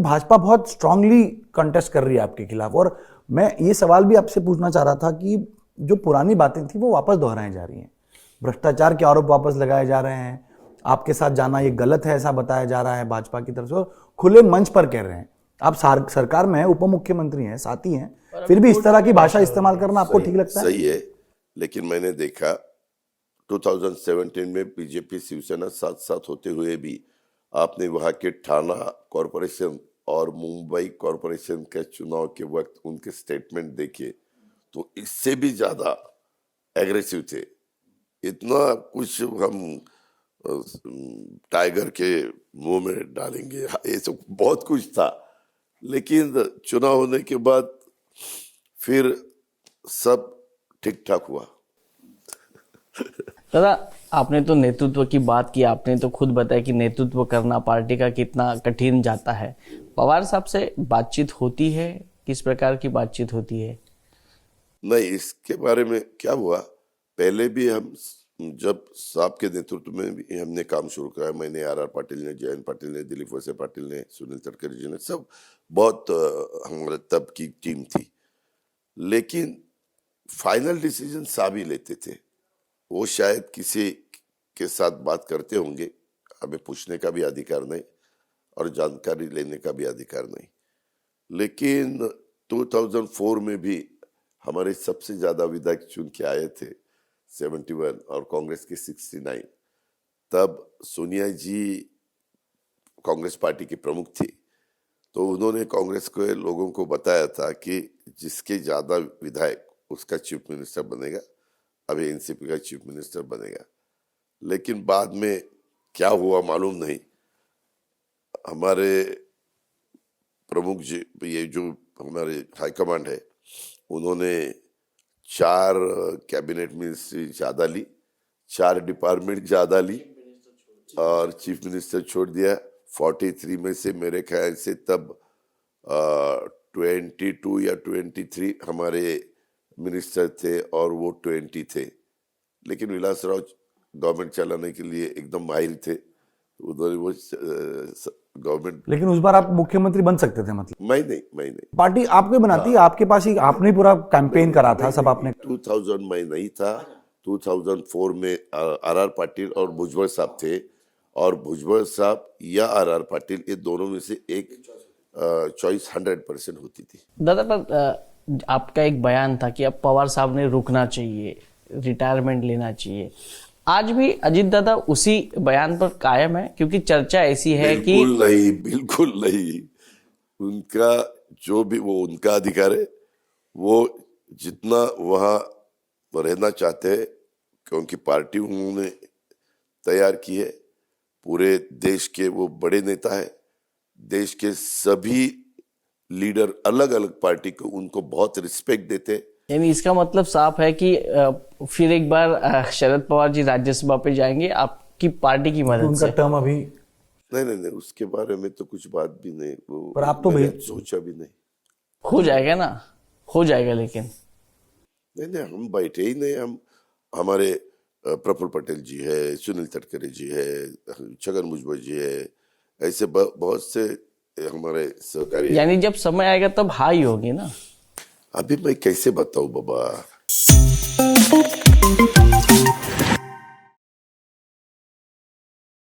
भाजपा बहुत strongly contest कर रही है आपके खिलाफ, और मैं ये सवाल भी आपसे पूछना चाह रहा था कि जो पुरानी बातें थी वो वापस दोहराई जा रही हैं, भ्रष्टाचार के आरोप वापस लगाए जा रहे हैं, आपके साथ जाना ये गलत है ऐसा बताया जा रहा है भाजपा की तरफ से, और खुले मंच पर कह रहे हैं। आप सरकार में हैं, उप मुख्यमंत्री हैं, साथी हैं, फिर भी इस तरह की भाषा इस्तेमाल करना आपको ठीक लगता है? सही है, लेकिन मैंने देखा 2017 में बीजेपी शिवसेना साथ साथ होते हुए भी आपने वहां के ठाणा कॉरपोरेशन और मुंबई कॉरपोरेशन के चुनाव के वक्त उनके स्टेटमेंट देखे तो इससे भी ज्यादा एग्रेसिव थे। इतना कुछ हम टाइगर के मुंह में डालेंगे, ये सब बहुत कुछ था, लेकिन चुनाव होने के बाद फिर सब ठीक ठाक हुआ। दादा, आपने तो नेतृत्व की बात की, आपने तो खुद बताया कि नेतृत्व करना पार्टी का कितना कठिन जाता है। पवार साहब से बातचीत होती है? किस प्रकार की बातचीत होती है? नहीं, इसके बारे में क्या हुआ, पहले भी हम जब साहब के नेतृत्व में भी हमने काम शुरू कराया, मैंने आर पाटिल ने, जयंत पाटिल ने, दिलीप वैसे पाटिल ने, सुनील तटकरे जी ने, सब बहुत हमारे तब की टीम थी, लेकिन फाइनल डिसीजन साहब ही लेते थे। वो शायद किसी के साथ बात करते होंगे, हमें पूछने का भी अधिकार नहीं और जानकारी लेने का भी अधिकार नहीं। लेकिन 2004 में भी हमारे सबसे ज्यादा विधायक चुन के आए थे 71 और कांग्रेस के 69। तब सोनिया जी कांग्रेस पार्टी की प्रमुख थी, तो उन्होंने कांग्रेस के लोगों को बताया था कि जिसके ज्यादा विधायक उसका चीफ मिनिस्टर बनेगा, अभी एनसीपी का चीफ मिनिस्टर बनेगा। लेकिन बाद में क्या हुआ मालूम नहीं, हमारे प्रमुख जी, ये जो हमारे हाईकमांड है, उन्होंने 4 कैबिनेट मिनिस्ट्री ज्यादा ली, 4 डिपार्टमेंट ज्यादा ली और चीफ मिनिस्टर छोड़ दिया। 43 में से मेरे ख्याल से तब 22 या 23 हमारे मिनिस्टर थे और वो 20 थे। लेकिन विलास राव गवर्नमेंट चलाने के लिए एकदम माहिर थे, उधर वो गवर्नमेंट। लेकिन उस बार आप मुख्यमंत्री बन सकते थे? मतलब मैं नहीं। पार्टी आपको बनाती है, आपके पास ही आपने पूरा कैंपेन करा था, सब आपने। 2000 में नहीं था, 2004 में आर पाटिल और भुजबल साहब थे, और भुजबल साहब या आर पाटिल, ये दोनों में से एक चॉइस 100% होती थी। दादा, पर आपका एक बयान था कि अब पवार साहब ने रुकना चाहिए, रिटायरमेंट लेना चाहिए। आज भी अजीत दादा उसी बयान पर कायम है? क्योंकि चर्चा ऐसी है कि बिल्कुल नहीं, उनका जो भी, वो उनका अधिकार है, वो जितना वहां रहना चाहते हैं, क्योंकि पार्टी उन्होंने तैयार की है, पूरे देश के वो बड़े नेता है, देश के सभी लीडर अलग अलग पार्टी को उनको बहुत रिस्पेक्ट देते। यानी इसका मतलब साफ है कि फिर एक बार शरद पवार जी राज्यसभा पे जाएंगे आपकी पार्टी की मदद से? उनका टर्म अभी नहीं, उसके बारे में तो कुछ बात भी नहीं, वो पर आप तो सोचा भी नहीं। हो जाएगा ना, हो जाएगा। लेकिन नहीं, हम बैठे ही नहीं। हम हमारे प्रफुल्ल पटेल जी है, सुनील तटकरे जी है, छगन भुजबल जी है, ऐसे बहुत से हमारे सहकारी। यानी जब समय आएगा तब हाई होगी ना? अभी मैं कैसे बताऊं बाबा।